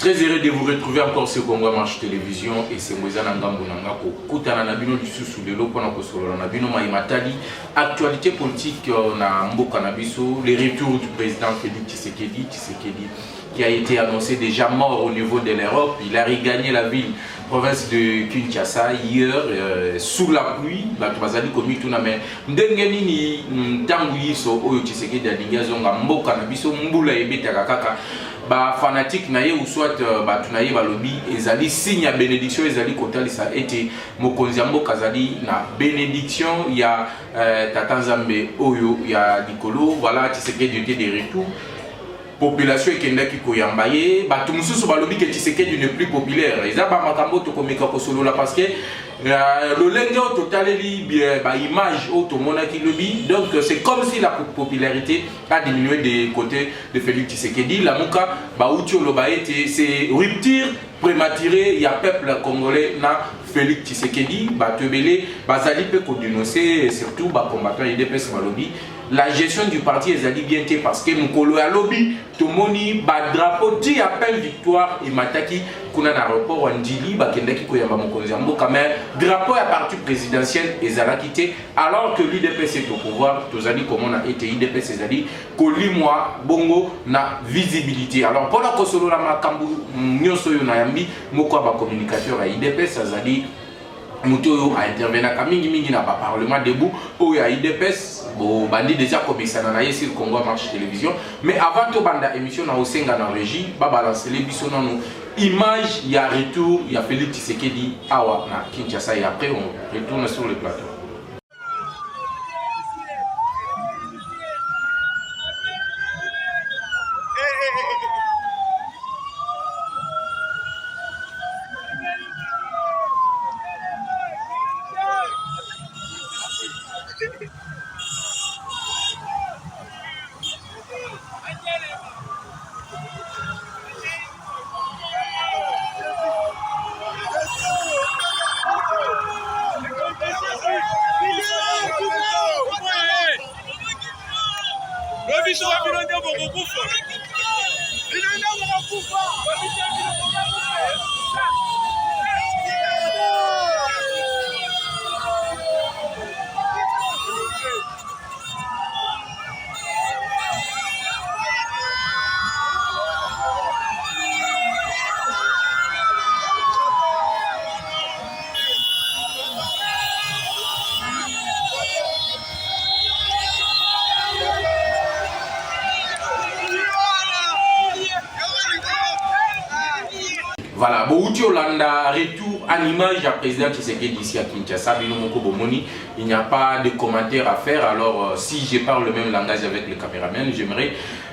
Très heureux de vous retrouver encore sur Congo Marche Télévision et c'est Moïse Nangambo Nangako. Koutana Nabino du sous de l'eau pendant que sur Nabino Maïmatali. Actualité politique na Mboka Nabiso, les retours du président Félix Tshisekedi qui a été annoncé déjà mort au niveau de l'Europe. Il a regagné la ville, province de Kinshasa hier sous la pluie. La Tubazali commis tout na mais ndengeni ni tangu yiso oyo Tshisekedi alinga Mboka Nabiso mbula ebeta kakaka. Ba fanatique na ye ou soit ba tunaye ba lobby ezali signe ya bénédiction ezali kotalisa ete mokonzi mboka zali na bénédiction ya tata Nzambe oyo ya likolo. Voilà Tshisekedi était de retour. Population ekendaki koyamba ye bato mususu ba lobby que Tshisekedi n'est plus populaire. Eza ba makambo to komeka ko solola parce que le lenge au total ba image au monaki lobby. Donc c'est comme si la popularité a diminué des côtés de Félix Tshisekedi. La muka ba uti oloba ete c'est rupture prématurée ya peuple congolais na Félix Tshisekedi ba tebele bazali pe ko dénoncer surtout ba combattant IDPS Malobi. La gestion du parti est bien été parce que Mukolo a lobby, tout le monde a drapeau dit à peine victoire et mataki kuna na rapport Wandili bakendaki koyamba mokonzi mboka mais drapeau à parti présidentiel ezala quitté alors que l'IDPS est au pouvoir tozali comme on a été IDPS ezali kolimwa bongo na visibilité. Alors pendant que solo la makambu nyoso yo na yambi moko ba communicateur à IDPS azali muto a intervenu à mingi na parlement debout ou ya IDPS bon bandi déjà comme ça na yé sur Congo Marche Télévision mais avant tout banda émission na osenga na régie ba balancer les biso non image ya retour ya Félix Tshisekedi awa na Kinshasa et après on retourne sur le plateau. Voilà, Bouti Olanda, retour à l'image à président Tshisekedi ici à Kinshasa, il n'y a pas de commentaires à faire. Alors, si je parle le même langage avec le caméraman, j'aimerais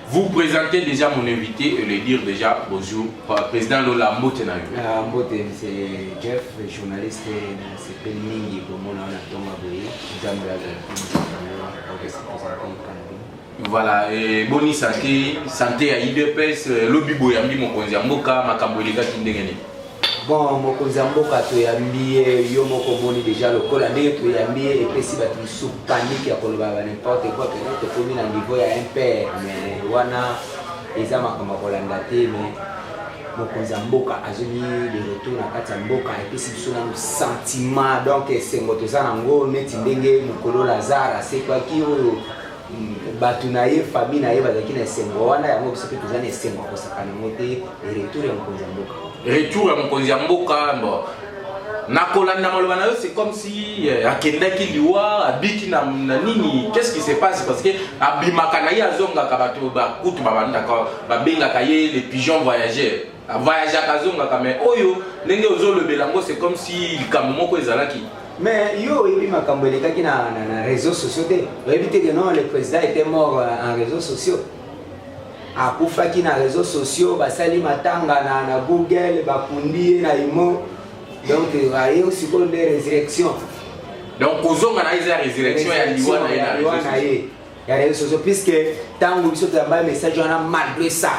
vous présenter déjà mon invité et lui dire déjà bonjour, président Lola Mbotenayo. Mbote, c'est Jeff, journaliste, c'est Pelmingi, pour mon Thomas Boye, voilà, et boni santé à IDPS, lobby boyambi mokonzi mboka makambo elega kindengeni. Bon, mokonzi mboka to yambi yo moko boni déjà le kola ndenge to yambi et puis si batu sous panique ya koloba n'importe quoi que notre commune à niveau ya un père mais wana eza makambo kolanda te mais mokonzi mboka azoni de retour na kati ya mboka et puis si biso na sentiment donc c'est moto za nango neti ndenge mokolo Lazare c'est quoi qui batu na ye famille na ye bazaki na esengo wana yango biso pe toza na esengo kosakana mote retour ya mokonzi mboka. Retour ya mokonzi mboka bon nakolanda maloba na yo c'est comme si akendaki liwa abiki na nini, qu'est-ce qui se passe parce que abimaka na ye azongaka bato bakutu babandaka babengaka ye les pigeons voyageurs voyager kazongaka mais oyo ndenge ozolobela ngo c'est comme si likambo moko ezalaki. Mais yo, il m'a cambolé qui na réseaux sociaux. Éviter que non, le président était mort en réseaux sociaux. A kufa qui na réseaux sociaux, basali matanga na Google, bakundi na imo. Donc il y a aussi une résurrection. Donc aux hommes on a une résurrection et il y a réseaux sociaux puisque tant que vous avez un message on a malgré ça.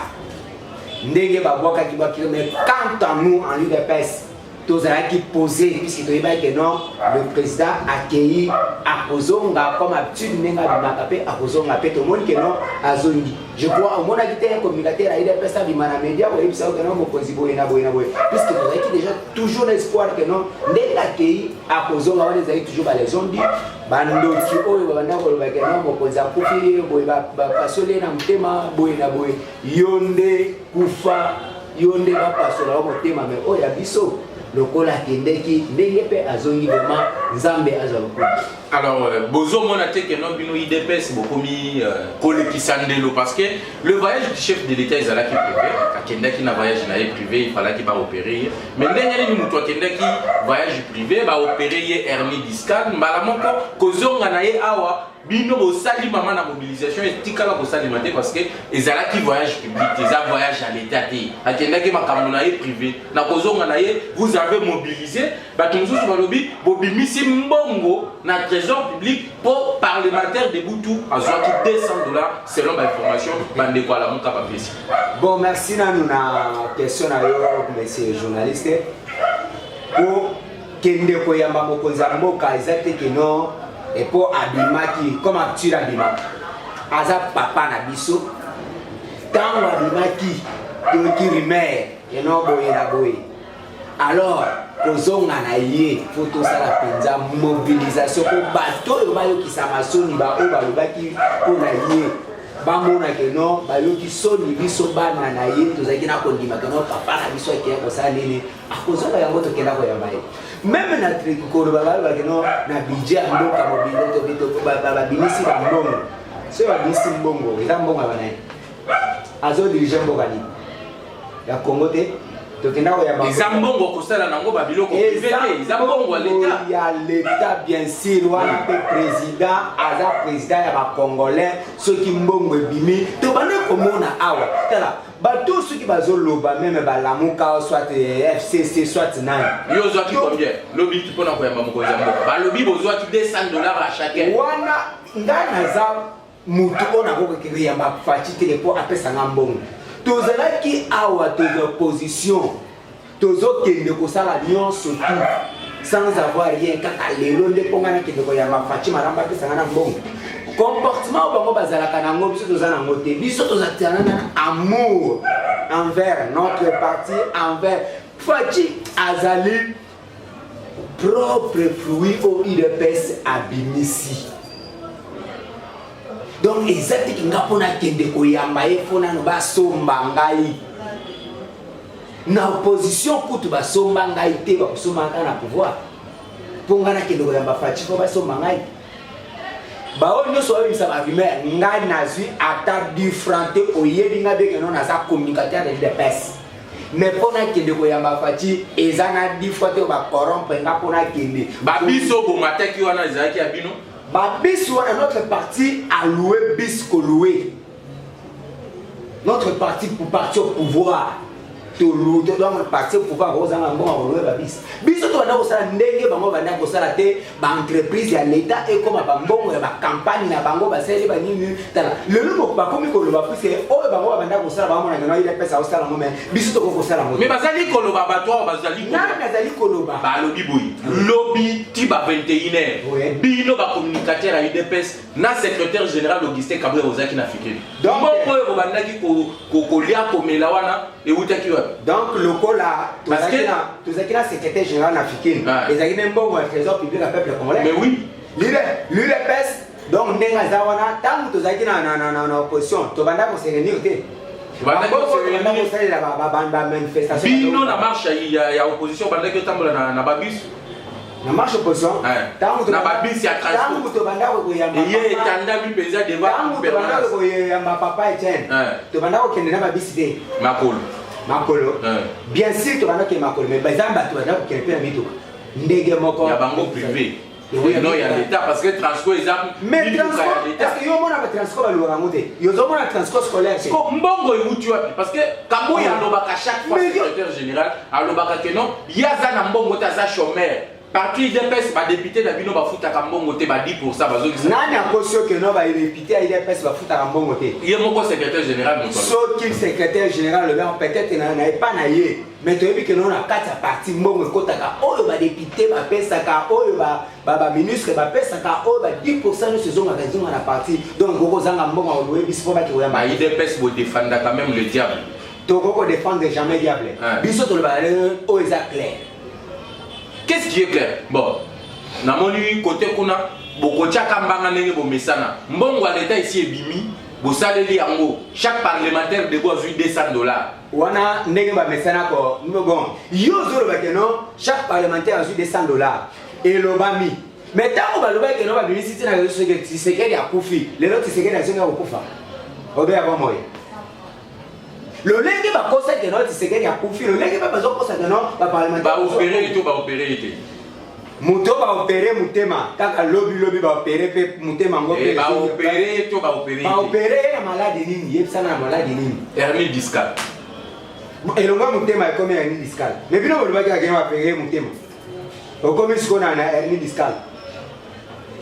Ndenge ba boka ki ba mais quant à nous en UDPS tozalaki posé puisque toyebaki que non le président accueilli akozonga comme habitude ndenge abimaka mpe akozonga mpe tomoni que non azongi je crois omonaki te un communicateur aide apesa bima na média oyebisaka que non mokonzi boye na boye na boye puisque tozalaki déjà toujours l'espoir que non ndenge accueilli akozonga wana ezalaki toujours balezondi bandoki oyo babanda koloba que non mokonzi akufi boye bapasoli na motema boye na boye yo nde kufa yo nde bapasola wa motema me oyo ya biso lokola kendeki ndenge pe azongi vraiment nzambe azwa lokola. Alors bozo mona te que non bino IDPS bokomi kolekisandelo parce que le voyage du chef de l'État ezalaki privé akendaki na voyage na privé il fallait qu'il va opérer mais ndenge ni mutu akendaki voyage privé ba opérer ye hernie discale mbala moko kozonga na ye awa bino bosali mama na mobilisation etikala kosalima te parce que ezalaki voyage public eza voyage à l'état te akendaki makambo na ye privé na kozonga na ye vous avez mobilisé bato mosusu balobi bobimisi mbongo na trésor public pour parlementaire de Boutou azwaki $200 selon l'information bandeko ala muka bapesi. Bon merci nanu na question na yo monsieur journaliste pour kende koyamba mokonzi ya mboka ezate que non et pour abimaki comme habitude abimaki aza papa na biso tango abimaki toki rimer eno boye na boye alors kozonga na ye faut tosala penza mobilisation po bato oyo bayokisama soni baoyo balobaki mpo na ye bamona ke non bayoki soni biso bana na ye tozalaki na kondima ke non papa na biso akeya kosala nini akozonga yango tokenda koyamba ye même na koloba baloba ke non na budget ya mboka babimisi bambongo soki babimisi mbongo eza mbongo ya banaye azodirige mboka nini ya Congo te tokenda koyamba eza mbongo kosala nango babiloko privé te eza mbongo ya l'état ya l'état bien sûr wana mpe président aza président ya bacongolais soki mbongo ebimi tobande komona awa tala bato soki bazoloba meme balamuka soit FCC soit nani yo ozwaki combien lobi mpona koyamba mokonzi ya mboka balobi bozwaki $200 à chacun wana ngai naza mutu oyo nakokokende koyamba faci te mpo apesanga mbongo tozalaki awa toza opposition tozokende kosala nyonso tout sans avoir rien kaka lelo nde mpo ngai nakende koyamba faci marambo apesanga na mbongo comportement oyo bango bazalaka nango biso toza nango te biso tozalaka na amour envers notre parti envers faci azali propre fruit oyo UDPS abimisi donc ezatiki nga mpona kende koyamba ye mpo nano basomba ngai na opposition kutu basomba ngai te bakosomba ngai na pouvoir mpo ngai nakende koyamba faci mpo basomba ngai baoyo nyonso bayebisa barumer ngai nazwi ata different te oyebi ngai beke no naza communicateur de UDPS mais mpo nakende koyamba faci eza na different te oyo bacorrompre nga mpo nakende babiso bomataki wana ezalaki ya bino babis wana notre parti a loué bis loué notre parti pour partir au pouvoir to donc parti au pouvoir ozanga mbongo loué babis biso to banda kosala ndenge bango banda kosala te ba entreprise ya l'état et comme ba mbongo ya ba campagne na bango basali ba nini tala lelo ba komi ko loba puisque oyo bango banda kosala ba mona ngana ile pesa osala ngo mais biso to ko kosala ngo mais bazali ko loba bato bazali ko nazali ko loba ba lobi boyi lobby tiba 21h bino ba communicateur à UDPS na secrétaire général Augustin Kabwe Ozaki na fikeli donc oyo bandaki ko lia ko melawana et utaki wa donc lokola tozaki na secrétaire général africain ezaki même bongo ya trésor public à peuple congolais mais oui l'UDPS donc ndenge aza wana ntango tozalaki na opposition tobanda koserenir te manifestation bino na marche ya opposition bandaki otambola na babis na marche opposition na babis ya transport tobanda koyamba ye etandami mpenza devant tobanda koyamba papa Etienne tobanda kokende na babisi te makolo bien sûr tobanda ke makolo mais bazamba bato banda kokende mpe na mituka ndenge moko ya bango privé non ya l'état parce que transport exemple mais transport est-ce que yo mona ba transport ba lora ngote yo zo mona transport scolaire c'est ko mbongo euti wapi parce que kambo ya lobaka chaque fois secrétaire général alobaka que non yaza na mbongo ta za chômeur partout IDPS ba député na bino ba futa ka mbongo te ba 10% bazo ki nani akosio que non ba député à IDPS ba futa ka mbongo te yemoko secrétaire général moto soki secrétaire général le peut-être na pas na ye mais tu que non na kata parti mbongo ekotaka oyo ba député ba pesaka oyo ba ministre ba pesaka oyo ba 10% de saison magasin na parti donc goko zanga mbongo oyo biso ba ki oya ba IDPS bo défendre quand même le diable to goko défendre jamais diable biso to le ba oyo za clair. Qu'est-ce qui est clair? Bon, na moni côté kuna bokotia kambanga ndenge bo mesana. Mbongo à l'état ici ebimi, bo saleli yango. Chaque parlementaire de go a vu $200. Wana ndenge ba mesana ko bon. Yo zolo ba keno, chaque parlementaire a vu $200 et lobami. Mais tant ba loba keno ba bimisiti na réseau que Tshisekedi a kufi. Les autres Tshisekedi a zinga okufa. Obe ya bomoy. Le lenge ba kosa que non Tshisekedi a kufi, le lenge ba bazo kosa que non ba parlementaire ba opérer et tout ba opérer et muto ba opérer mutema kaka lobby ba opérer pe mutema ngo pe ba opérer et tout ba opérer na maladie nini yebisa na maladie nini hernie discale elonga mutema comme hernie discale mais bino bolo ba ka ba opérer mutema o comme ce qu'on a hernie discale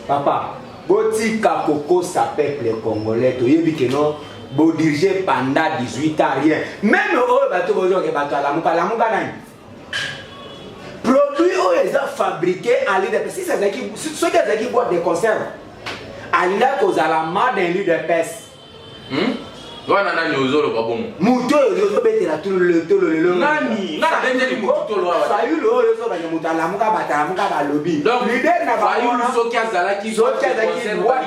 papa botika kokosa peuple congolais to yebi que non bo diriger pendant 18 ans rien même au bateau bozo ke bato la muka nani produit o les a fabriqué à l'IDPS si c'est qui ceux qui boivent des conserves à l'IDPS à la marde d'un l'IDPS wana nani ozolo ba bon muto yo betela tout le nani na bende ni muto lo wa fayu lo yo so ba muta la muka ba lobby donc leader na ba fayu so ki azala ki boit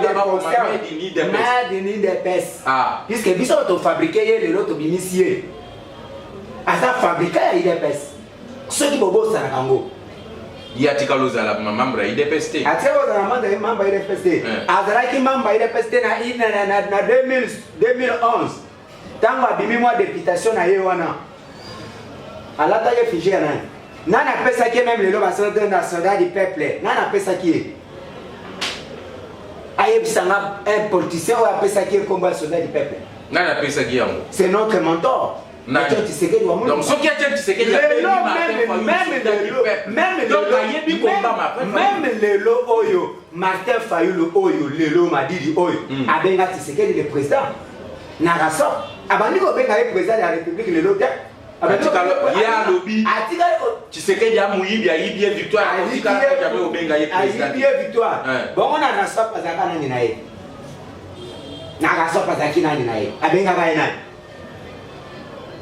des conserves made in IDPS puisque biso to fabriquer ye le to bimisie asa fabriquer ya IDPS ceux qui bobo sana kango yatika lozala membre ya IDPS te atika lozala membre ya IDPS te azala ki membre ya IDPS te na 2011 tango abimi mwa députation na ye wana alata ye fichier ya nani nani apesaki même lelo basoldat na soldat du peuple nani apesaki ye ayebisanga un politicien oyo apesaki ye kombo ya soldat du peuple nani apesaki yango c'est notre mentor. Donc, ce qui est Tshisekedi, même le lot Oyo, Martin Fayulu Oyo, le lot Madidi Oyo, Abenga Tshisekedi le président. Naraso, Abandi Obenga le président de la République, le lot. Il y a un lobby. Tshisekedi a mouillé, il y a victoire. Il y a victoire. Bon, on a Naraso Pazaka Nanae. Naraso Pazaki Nanae. Abenga Nanae.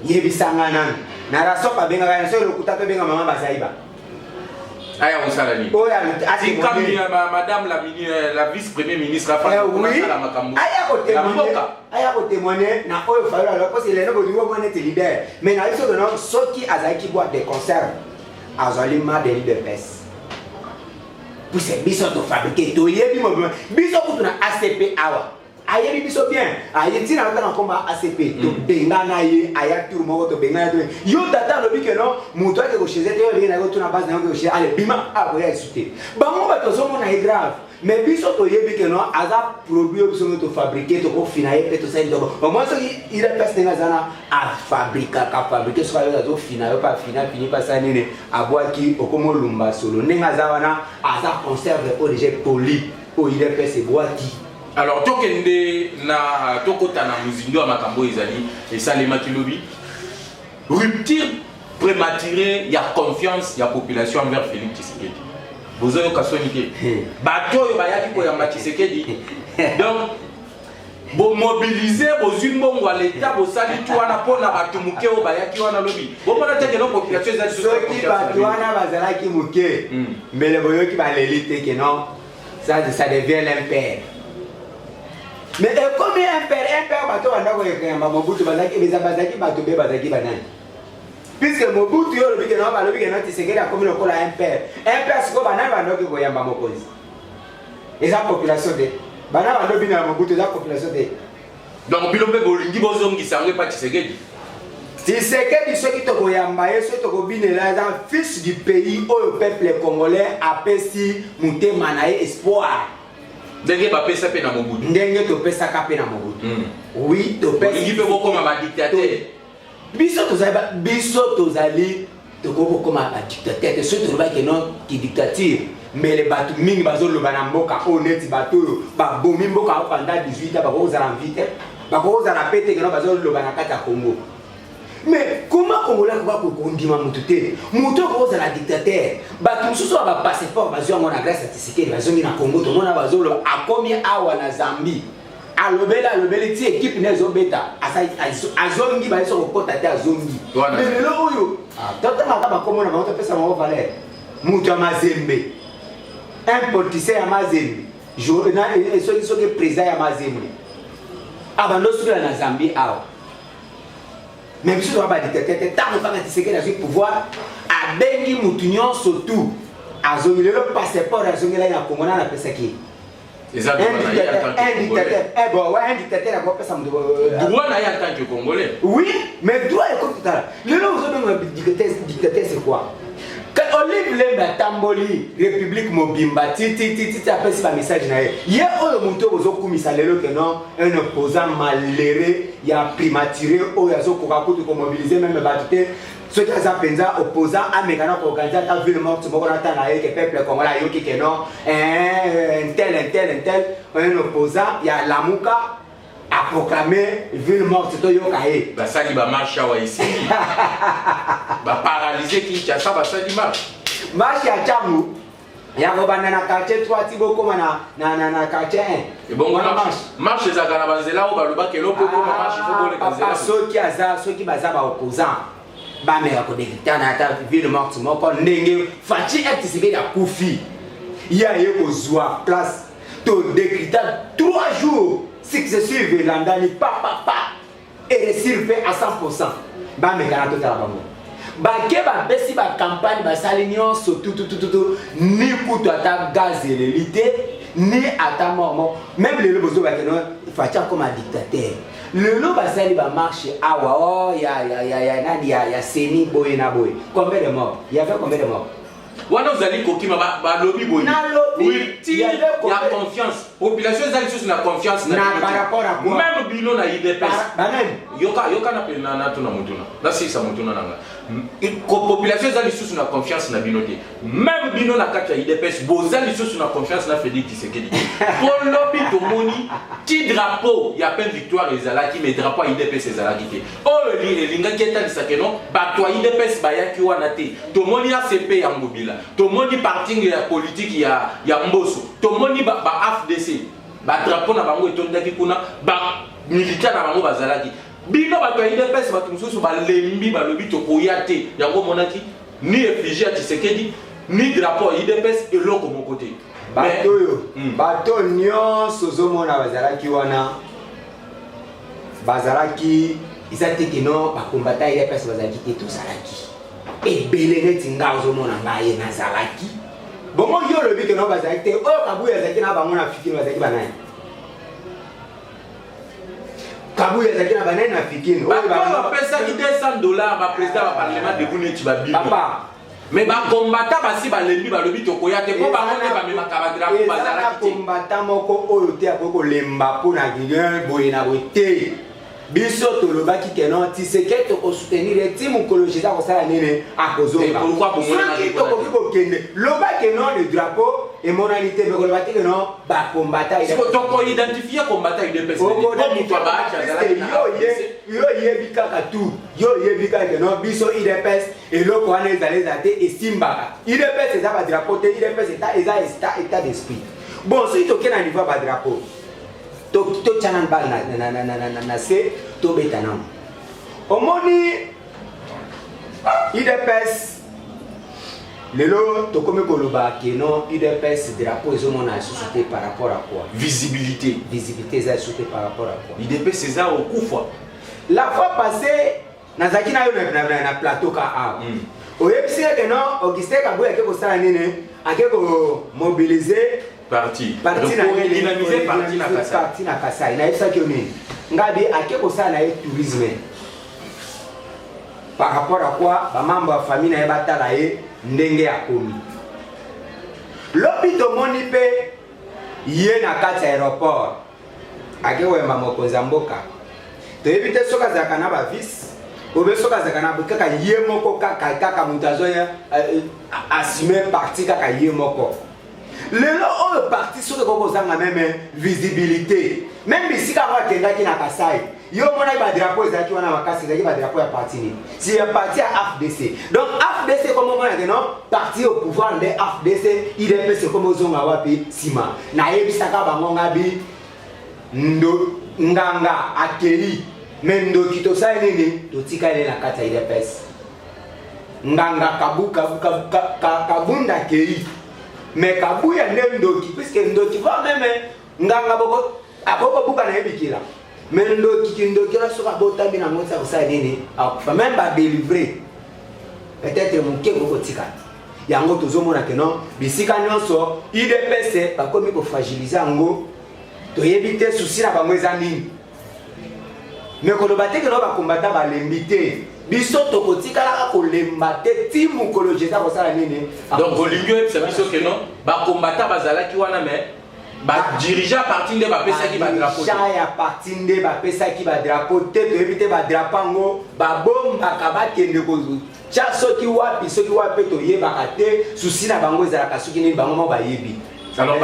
Yebisanga nan narasoka benga kana so lokuta pe benga mama basaiba aya usalani oya atikami madame la vice premier ministre afanya la makambo aya ko témoigner na oyo fayola alors parce que les nobo diwo mwana te leader mais na biso non soki azaki boire des conserves azali ma de l'IDPS pour ces biso to fabriquer to yebi mo biso kutuna ACP awa ayebi biso bien ayeti na kaka komba ACP to benga na ye aya tour moko to benga to yo tata lobi que non muto ake ko cheze te yo linga ko tuna base na ko cheze ale bima a ko ya insulter bango ba to so mona e grave mais biso to yebi que non aza produit biso to fabriquer to ko finaye pe to sa ndo au moins il a pas tenga zana a fabriquer so yo to finaye pas fini pas ça nene abwaki okomo lumba solo nenga zawana aza conserve origine poli o il est pèse boati. Alors, tokende na tokota na muzindo makambo ezali et ça les makilobi rupture prématurée, il y a confiance, il y a population envers Félix Tshisekedi. Vous avez kasonike. Bato yo bayaki ko ya Tshisekedi. Donc bo mobiliser bo zumbongo à l'état bo sali tu wana pona bato muke o bayaki wana lobi. Bo mona teke no population ezali so ki bato wana bazalaki muke. Mais le boyo ki ba l'élite que non. Ça devient l'impère. Mais comme un père bateau a n'a Mobutu bazaki bezabazaki bateau be bazaki banani. Puisque Mobutu yo le biki na ba le biki na Tshisekedi a comme le kola un père c'est quoi banani ba ndoki ko yamba mokozi. Et la population de bana ba ndobi na Mobutu la population de. Donc bilombe bolingi bozongi sangwe pa Tshisekedi. Tshisekedi ceux qui to ko yamba et ceux to ko binela dans fils du pays au peuple congolais apesi mutema na espoir. Ndenge ba pesa pe na Mobutu. Ndenge to pesa ka pe na Mobutu. Oui, to pesa. Ngi pe boko ma dictateur. Biso tozali toko comme un dictateur te soki toloba ke non ki dictature mais les bato mingi bazoloba na mboka honnête bato oyo babomi mboka pendant 18 ans bakozala vite bakozala pe te ke non bazoloba na kati ya Congo. Mais comment Congolais va kondima mutu te mutu okozala dictateur bato mosusu ba passeport bazwa ngo na grâce ya Tshisekedi bazongi na Congo to mona bazoloba akomi awa na Zambie alobeli ti équipe ne ezobeta azongi bayeso kokota te azongi mais lelo oyo totangaka bakomona bango topesa bango valeur mutu ya Mazembe un politicien ya Mazembe soki président ya Mazembe abando sukila na Zambie awa même si tu vas pas dictateur tant que Tshisekedi a le pouvoir abengi mutu nyonso tout azongi lelo passeport azongi la na Congo na pesa ki un dictateur a quoi ça me droit na ya tant que Congolais. Oui, mais droit est comme tout à l'heure. Le nom de dictateur c'est quoi? Quand Olive Lemba Tamboli, République Mobimba, titi après c'est pas message na ye. Hier on monto ozo kumisa lelo que non un opposant malheureux, il a primaturé o yazo kokakutu ko mobiliser même batute. Ceux qui ont pensa opposant à Mégana pour organiser ta ville morte, c'est bon qu'on attend là que peuple congolais yo qui que non un tel un opposant, il y a Lamuka a proclamé ville morte to yo kaé. Ba sali ba marche wa ici. Ba paralyser qui t'a ça ba sali marche. Marche ya Tchamu. Ya robana na quartier 3 tibo comme na quartier 1. Et bon marche za kana banzela o ba loba ke lopo ko marche faut ko le kanzela. Ceux qui baza ba opposant. Ba me ko décréter na ta ville morte moko ndenge Fachi Tshisekedi ya kufi. Ya ye ko zwa place to décréter 3 jours successifs landani pa et réussir fait à 100%. Ba me kana to tala bango. Ba ke ba besi ba campagne ba salignon so tout ni kutu ata gaz l'élité ni ata mort même le bozo ba kenon Fachi comme un dictateur. Le lot basali ba marche awa oh ya seni boy na boy. Combien de morts? Il y avait combien de morts? Wana uzali kokima ba lobby boy. Oui, il y a confiance. Population ezali sous na confiance na par rapport à quoi? Même bino na IDPS. Banen. Yoka na pena na tuna mutuna. Na sisa mutuna nanga. Population ezali sous na confiance na bino te. Même bino na kati ya IDPS bozali sous na confiance na Félix Tshisekedi. Pour lobby to moni ti drapeau ya peine victoire ezalaki mais drapeau IDPS ezalaki te. Oh linga keta lisakeno ba to IDPS bayaki wana te. To moni ACP ya Ngobila. To moni parti ya politique ya Mboso. To moni ba AFDC. Ba drapeau na bango etondaki kuna ba militaire na bango bazalaki. Bino bato ya IDPS bato mususu balembi balobi tokoya te yango monaki ni effigie ya Tshisekedi ni drapeau ya IDPS eloko moko te. Bato yo bato nyonso ozomona bazalaki wana bazalaki izate kino bakombata IDPS bazalaki te tozalaki ebele neti nga ozomona ngaye nazalaki bongo yo lobi kino bazalaki te oyo Kabuya azalaki na bango na fikini bazalaki banani Kabuya azalaki na banani na fikini oyo bapesaki $200 ba président ba parlement de buneti ba bino papa mais ba combattant basi balembi balobi tokoya te po bango te bamemaka badrapo bazalaki te combattant moko oyo te akoko lemba po na guerre boye na bote biso tolobaki ke non Tshisekedi to soutenir ti mukologiza ko sala nene akozonga et pourquoi pour moi to ko kende loba ke non le drapeau et moralité mais ko bati ke non ba combattant il faut donc identifier combattant IDPS yo yebika katu yo yebika ke non biso IDPS et loko wana ezalezate et simbaka IDPS eza ba drapeau te IDPS état d'esprit bon si to kena niveau ba drapeau to chanan bal na se to betanam omoni IDPS lelo to comme koloba ke non IDPS drapeau ezomona société par rapport à quoi? Visibilité ça société par rapport à quoi? IDPS c'est ça au coup la fois passée nazaki na yo na plateau ka a oyebisi ke non Augustin Kabuya ke ko sala nene ake ko mobiliser parti na dynamiser parti na Kasai na yebisa ke nini ngabi ake ko sala na tourisme par rapport à quoi ba mambo ya famille na batala ye ndenge ya komi lobi to moni pe ye na kati aéroport ake wemba mokonzi mboka to yebite soka zaka na ba vice obeso kazakana kaka yemoko kaka mutazoya assumer parti kaka yemoko lelo o parti soki kokozanga même visibilité même bisika bakendaki na Kasai yo mona ba drapeau ezaki wana makasi ezaki ba drapeau ya parti ni si ya parti ya AFDC donc AFDC comme on a non parti au pouvoir de AFDC IDPS comme ozonga wapi sima na yebisaka bango ngabi ndo nganga akeli mendo kitosai nini totika ile na kata IDPS nganga kabunda kei mais kabuya ndoki puisque ndoki va même nganga boko aboko buka na ebikila mais ndoki la soka botambi na ngotsa kosa nini akufa même ba délivrer peut-être muke boko tika yango tozomona que non bisika nyonso IDPS bakomi ko fragiliser ngo toyebi te souci na bango eza nini mais koloba te que no ba combattant ba lembité biso tokotikala kolemba te ti mukolo jeza kosala nini donc olingo epesa biso que non ba combattant bazalaki wana mais ba dirigeant parti nde ba pesa ki ba drapeau ya parti nde ba pesa ki ba drapeau te toyebi te ba drapeau ngo ba bomba ka ba kende ko cha soki wapi toyebaka te souci na bango ezalaka soki nini bango mo bayebi alors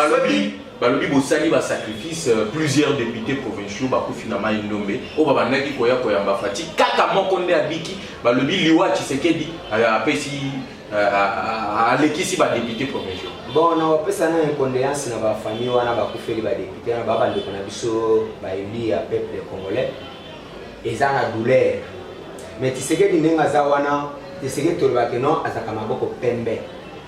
balobi bosali ba sacrifice plusieurs députés provinciaux bakufi na mai ndombe o babandaki koyamba fati kaka moko nde abiki balobi liwa Tshisekedi apesi alekisi ba députés provinciaux bon na opesa na condoléance na ba famille wana bakufeli ba députés na baba ndeko na biso ba élu ya peuple congolais eza na douleur mais Tshisekedi ndenga za wana Tshisekedi tolobaka non azaka maboko pembe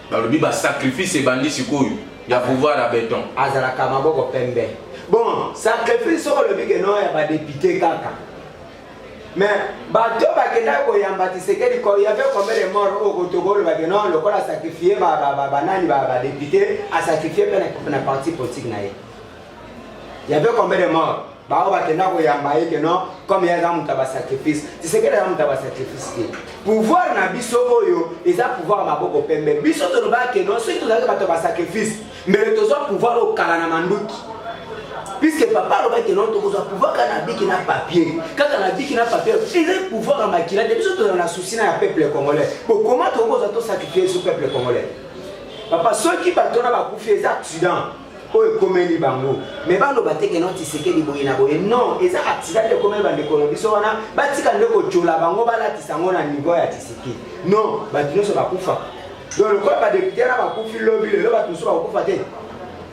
balobi ba sacrifice ebandi sikoyo ya pouvoir à béton azalaka maboko pembe bon sacrifice au le big non ya ba député kaka mais bato bakenda koyamba Tshisekedi ko y avait combien de morts au Togo le bag non le kola sacrifier banani ba député a sacrifier na parti politique na y avait combien de morts ba bakenda koyamba que non comme ya zamu taba sacrifice Tshisekedi zamu taba sacrifice pouvoir na biso oyo eza pouvoir maboko pembe biso to ba que non ceux qui tozaka bato ba sacrifice mais tozo pouvoir au kala na manduki puisque papa lo ba que non tozo pouvoir kana biki na papier kaka na biki na papier il pouvoir en makila de biso to na souci na peuple congolais bon comment tozo to sacrifier ce peuple congolais papa ceux qui batona ba kufi les accidents oyo komeli bango mais baloba te que non Tshisekedi boye na boye non eza accident de komeli bande ko biso wana batika ndeko chola bango balatisa ngo na niveau ya Tshisekedi non batino so bakufa donc le corps ba député na bakufi lobi le ba tuso bakufa te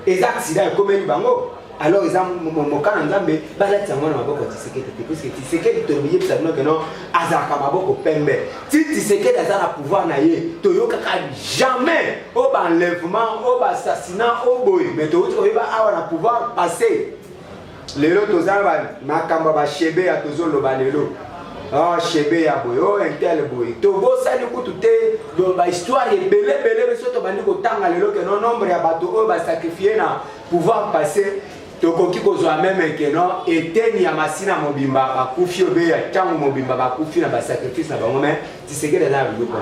eza accident de komeli bango alors eza mokana nzambe balatisa ngo na maboko Tshisekedi te parce que Tshisekedi to biye pisa que non azaka maboko pembe si Tshisekedi aza na pouvoir na ye toyokaka jamais au enlèvement au assassinat au boy mais toyeba awa na pouvoir passer lelo tozala makambo ba shebe ya tozoloba lelo shebe ya boy o intel boy to bosali kutu te do ba histoire belé biso to bandi ko tanga lelo que non nombre ya bato o ba sacrifier na pouvoir passer tokoki kozwa même que non eteni ya masina mobimba bakufi obe ya tango mobimba bakufi na ba sacrifice na bango mais Tshisekedi na biloko.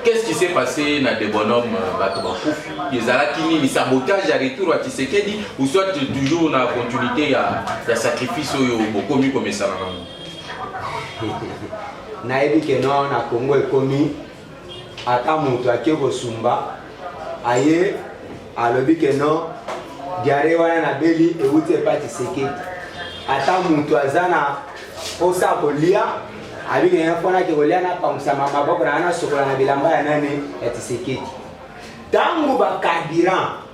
Qu'est-ce qui s'est passé na des bonhommes bato bakufi ezalaki nini sabotage ya retour à Tshisekedi ou soit toujours na continuité ya sacrifice oyo bokomi komesana nango nayebi que non na Congo ekomi ata moto ake kosumba aye alobi que non diare wana na beli euti epa Tshisekedi ata mutu azana osa kolia abike yafona ke kolia na pamsa maboko na sokola na bilamba ya nani ya Tshisekedi tangu ba carburant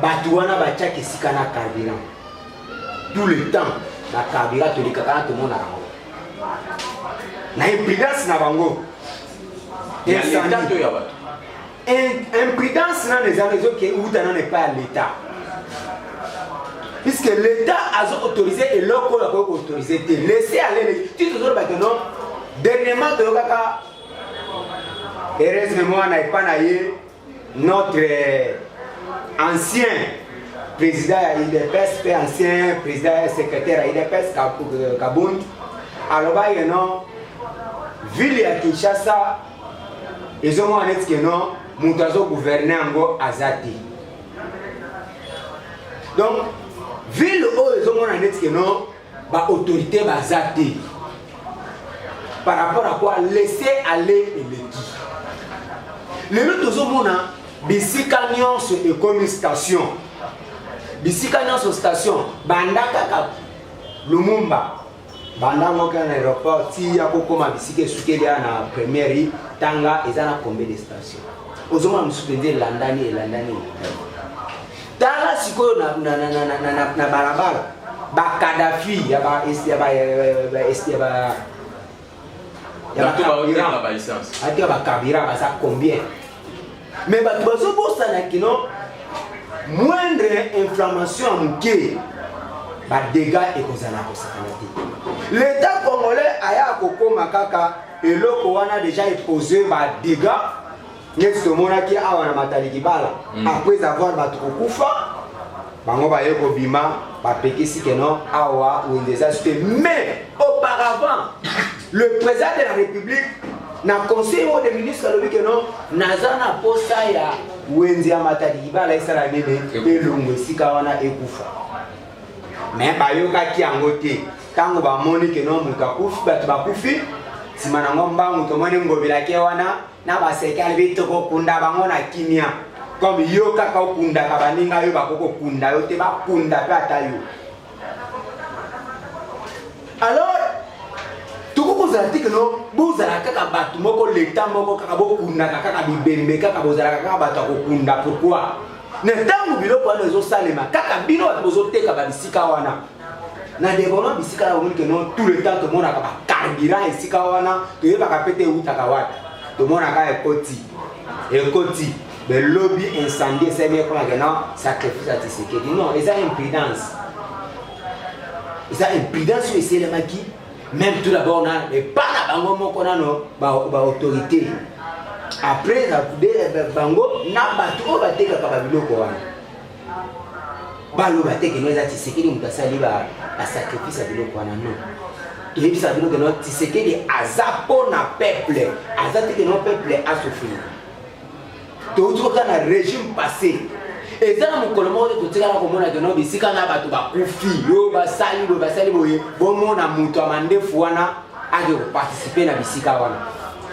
batu wana bachaki sika na carburant tout le temps na carburant to likaka to mona na imprudence na bango ya l'état to ya bato imprudence dans les raisons qui n'est pas l'État. Puisque l'État a autorisé et l'autre a autorisé. Laissez aller. Tu te dis que non. Dernièrement, heureusement, on n'a pas notre ancien président IDPS, ancien président secrétaire IDPS, Kabound. Alors, il y a une ville à Kinshasa. Ils ont dit que non. Moutazo gouverner ango azati. Donc ville où ils ont dit que non ba autorité bazati. par rapport à quoi laisser aller eleki. Lelo tozomona bisika nyonso ekomi station. Bisika nyonso station banda kaka Lumumba banda moka na aéroport ti ya kokoma bisika esukeli na première tanga ezana combien de stations. Ozomona musupende landani elandani. Tala sikoyo na barabara ba Kadhafi ya ba carburant ça combien. Mais ba bazo bossa na kino moindre inflammation muke ba dégâts ekozana ko sakana. L'État congolais aya kokoma kaka eloko wana déjà posé ba dégâts. Next mona ki awa na mataliki bala après avoir battu kokufa bango ba yeko bima ba pekisi keno awa ou des aspects. Mais auparavant le président de la République na conseil des ministres lobi keno nazana posa ya wenzi ya mataliki bala isala nene elongo sika wana ekufa. Mais ba yoka ki angote tango ba moni keno mukakufi batu bakufi simana ngomba muto moni ngobila ke wana na basekali bitoko kunda bango na kimia comme yo kaka okunda ka baninga yo bakoko kunda yo te bakunda pe atayo. Alors tuko zalati que no bozala kaka batu moko leta moko kaka bokunda kaka bibembe kaka bozala kaka batu kokunda. Pourquoi ne tangu biloko wana ezo salema kaka bino bozo teka ba bisika wana na debono bisika la omoni que no tout le temps to mona ka carburant isika wana to yeba ka pete utaka wata to mona ka ekoti le lobby incendie c'est bien quoi que non sacrifice à Tshisekedi. Non, ils ont impudence. Ils ont impudence sur les maki. Même tout d'abord on a les pas na bango moko na no ba autorité. Après la bango na batu ba teka ka ba biloko wana. Ba lo ba teka no za Tshisekedi mutasali ba sacrifice à biloko wana non. Et puis ça veut dire que notre Tshisekedi azapo na peuple, azate que notre peuple a souffert. Tout le régime passé. Et ça mon colomo de tout ça comme on a que non bisika na batu ba kufi yo ba sali boye bon mona muto amande fuana a de participer na bisika wana.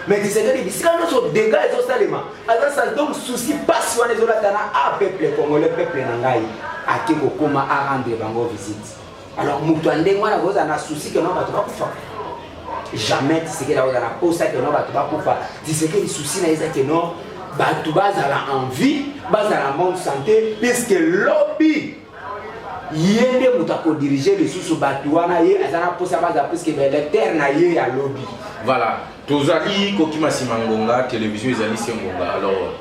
Mais Tshisekedi bisika no so dégâts et so salema. Alors ça donc souci pas si on est là tana a peuple congolais peuple nangai a kiko koma a rendre bango visite. Alors muto ande mwana boza na souci que non batu ba kufa. Jamais Tshisekedi la na posa que non batu ba kufa. Tshisekedi souci na eza que non batu bazala en vie, bazala en bonne santé, puisque lobby yende mutako diriger les sous batu wana ye azana posa baza puisque l'électeur na ye ya lobby. Voilà, tozali kokima simangonga télévision ezali sengonga. Alors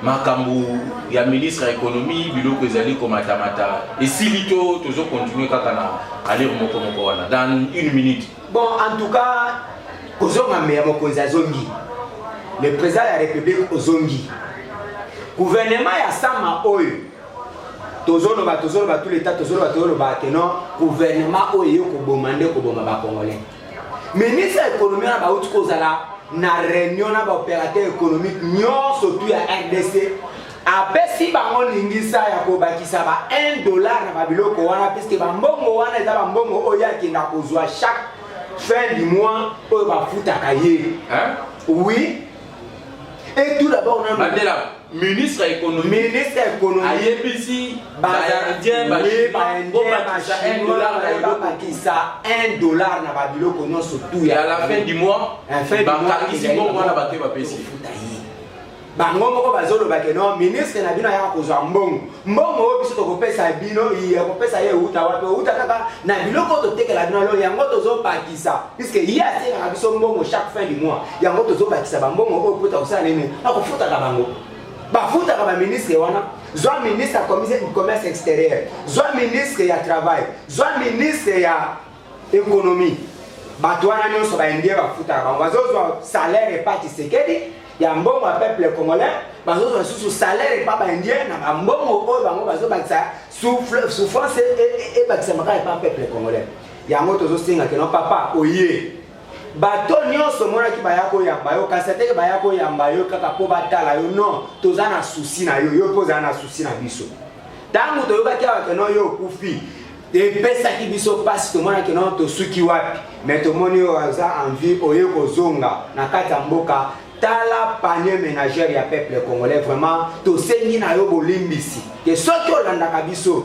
makambu ya ministre ya économie biloko ezali komatamata et si lito tozo continuer kaka na aller moko wana dans une minute. Bon, en tout cas kozonga meya mokonzi azongi. Le président de la République Ozongi. Gouvernement ya Sama Oyo. Tozono ba tout l'état tozono ba non gouvernement Oyo ko bomba ba congolais. Ministre de l'économie na ba uti kozala na réunion na ba opérateur économique nyon surtout ya RDC. Apesi bango lingisa ya ko bakisa ba $1 na ba biloko wana puisque ba mbongo wana eza ba mbongo oyo akinda kozwa chaque fin du mois oyo ba futaka ye. Hein? Oui. Et tout d'abord, on a Mandela, ministre économique. Ministre économique. Ayebisi, Indien, $1 na babilo kono surtout. Et à la fin du mois, ici bon moi na bato ba pesi. Bango moko bazolo ba ke non ministre na bino ya kozwa mbongo biso to kopesa bino ya kopesa ye uta wapi uta kaka na biloko to tekela bino lo yango tozo bakisa puisque ya te na biso mbongo chaque fin du mois yango tozo bakisa ba mbongo o pota osala nini akofuta ka bango ba futa ka ba ministre wana zwa ministre ya commerce extérieur zwa ministre ya travail zwa ministre ya économie bato wana nyonso ba indie ba futa ka bango bazozwa salaire et pas Tshisekedi ya mbongo ya peuple congolais bazozwa sous salaire pas indien na mbongo oyo bango bazobakisa souffrance et bakisa makala pas peuple congolais yango tozosinga ke no papa oye bato nyonso monaki bayako yamba yo kasi teke bayako yamba yo kaka po batala yo non toza na souci na yo yo poza na souci na biso tango toyokaki awa ke no yo kufi epesaki biso pasi tomonaki no tosuki wapi mais tomoni oyo aza envie oye kozonga na kati ya mboka tala panier ménagère ya peuple congolais vraiment tosengi na yo bolimbisi ke soki olandaka biso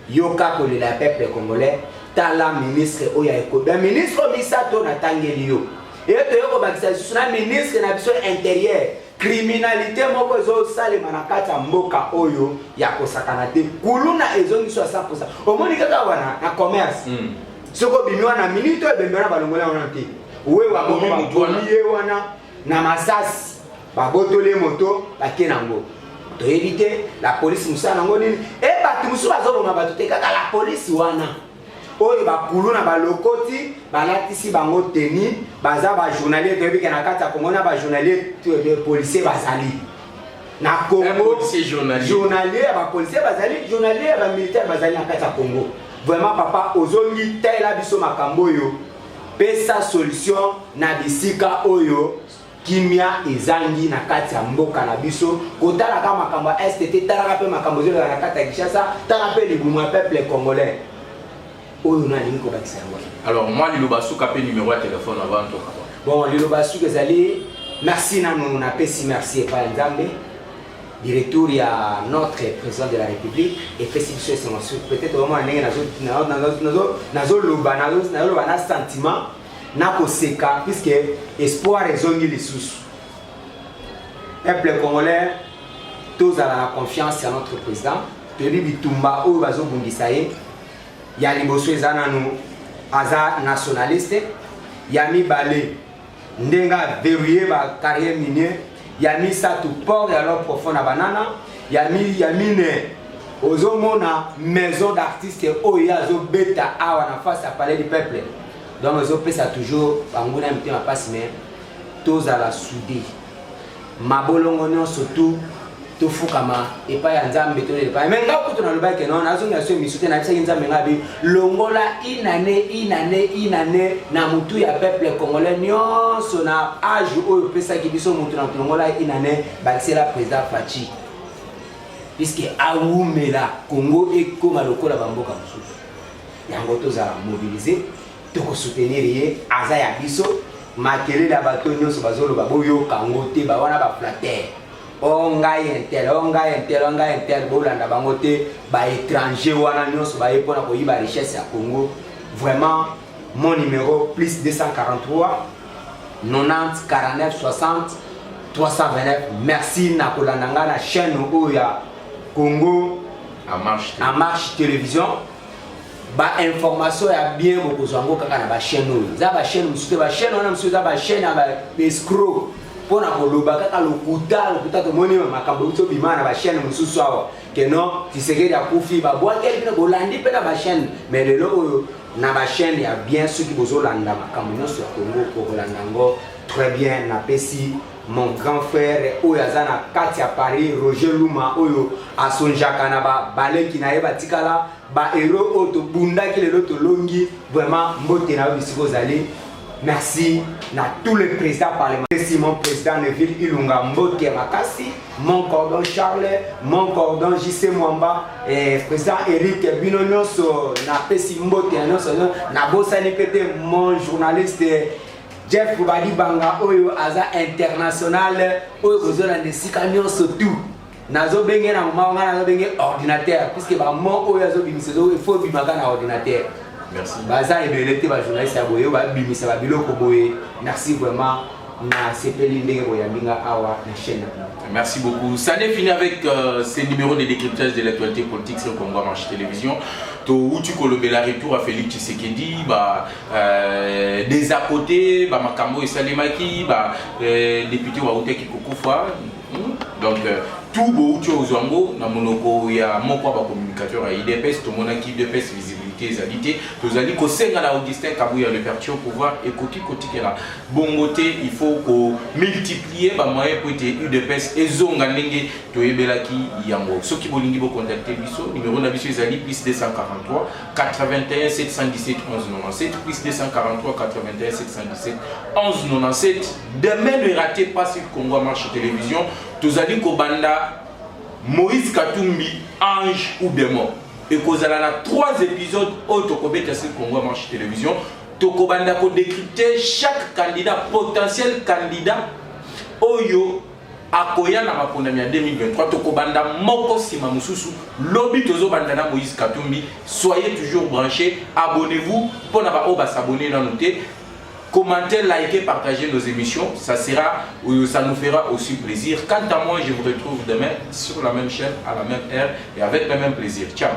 yoka kolela ya peuple congolais tala ministre oyo ya ekonomie ministre misato natangeli yo et toyoko bakisa lisusu na ministre na biso intérieur criminalité moko ezosalema na kati ya mboka oyo ya kosakana te kuluna ezongiso ya 100%. Omoni kaka wana na commerce soko bimi wana minute ebembe na balongola wana te we wa bomiye wana na masasi babotole moto bake nango toyebi te la police musala nango nini e bato musu bazoboma bato te kaka la police wana oyo bakulu na balokoti balatisi bango teni baza ba journalier toyebi ke na kati ya Congo na ba journalier de policier bazali na Congo journalier ba policier bazali journalier ba militaire bazali na kati ya Congo vraiment papa ozongi tela biso makambo yo pesa solution na bisika oyo kimia ezangi na kati ya mboka na biso kotala ka makambo STT tala ka pe makambo zo na kati ya Kinshasa tala pe libumu ya peuple congolais. Alors moi Liloba Souka pe numéro de téléphone avant tout. Bon Liloba Souka ezali merci na nous na pesi merci pa Nzambe directeur ya notre président de la République et pesi biso peut-être vraiment ndenge nazo loba na sentiment na koseka puisque espoir ezongi lisusu peuple congolais tous à la confiance à notre président Tony Bitumba oyo bazobungisa ye ya liboso eza nanu aza nationaliste ya mibale ndenga verrouiller ba carrière minière ya misatu port ya l'eau profonde banana ya mine ozomona maison d'artiste oyo azobeta awa na face à palais du peuple donc ozopesa toujours banguna mtema passe mais tous à la soudé mabolongo nyonso tout tofukama epa ya Nzambe tolele pa mais ngako to na lobaki non azonga so misute na tsaki Nzambe ngabi longola inane na mutu ya peuple congolais nyonso na âge oyo pesa ki biso mutu na longola inane bakisela président Fachi puisque awumela Congo ekoma lokola bamboka mususu yango tozala mobiliser toko soutenir ye aza ya biso makele la bato nyonso bazolo baboyo kango te ba wana ba flatter ongai intel bolanda bango te ba étranger wana nyonso ba epona ko yiba richesse ya Congo. Vraiment mon numéro plus 243 90 49 60 329. Merci na kolanda nga na chaîne oya Congo en marche télévision ba information ya bien beaucoup zango kaka na ba chaîne oyo za ba chaîne musute ba chaîne wana musute za ba chaîne ba escroc pona koloba kaka lokuta to moni makambo uto bimana ba chaîne mususu awa que non Tshisekedi ya kufi ba boakeli pena bolandi pena ba chaîne mais lelo oyo na ba chaîne ya bien ceux qui bozolanda makambo nyonso ya Congo ko kolanda ngo très bien na pesi mon grand frère oyo azana kati ya Paris Roger Luma oyo asonjaka na ba baleki na ye batikala ba héros oto bundaki lelo to longi vraiment mbote na bisiko zali. Merci à tous les présidents parlementaires. Merci mon président Neville Ilunga Mbote Makasi, mon cordon Charles, mon cordon JC Mwamba, et président Eric Binonyoso, na Pesi Mbote, na Bosani Pete, mon journaliste Jeff Badi Banga, Oyo Aza International, Oyo Ozona Nesika Nyonso tout. Nazo benge na mama nazo benge ordinateur, puisque ba mon Oyo Azo Bimisezo, il faut bimaga na ordinateur. Merci. Baza et belete ba journaliste ya boyo ba bimisa ba biloko boye. Merci vraiment na sepeli ndenge boyambinga awa na chaîne. Merci beaucoup. Ça n'est fini avec ces numéros de décryptage de l'actualité politique sur Congo Marche Télévision. Où tu colobes la retour à Félix Tshisekedi, des à côté, Makambo et Salemaki, député Waouté Kikokufa. Donc, tout beau, tu as aux na monoko, il y a mon communicateur à IDPS, tout mon équipe de PES visibilité, égalité. Vous allez qu'au Sénat à Augustin Kabouya le perture pour pouvoir écouter côté là. Bon côté, il faut qu'on multiplie les moyens pour être UDPS et zonganenge to ebelaki yango. Ceux qui voulaient vous contacter biso, numéro de biso ezali plus 243 81 717 11 97 plus 243 81 717 11 97. Demain ne ratez pas sur Congo Marche Télévision. Tozali Kobanda Moïse Katumbi, ange ou démon. et cause à la 3 épisodes Autokobeta sur Congo Marche Télévision. Tokobanda ko décrypter chaque candidat, potentiel candidat Oyo Akoya na mapondami en 2023. Tokobanda moko sima mususu lobby tozo bandana Moïse Katumbi. Soyez toujours branchés, abonnez-vous pour ne s'abonner dans nos thés. Commentez, likez, partagez nos émissions, ça nous fera aussi plaisir. Quant à moi, je vous retrouve demain sur la même chaîne, à la même heure et avec le même plaisir. Ciao.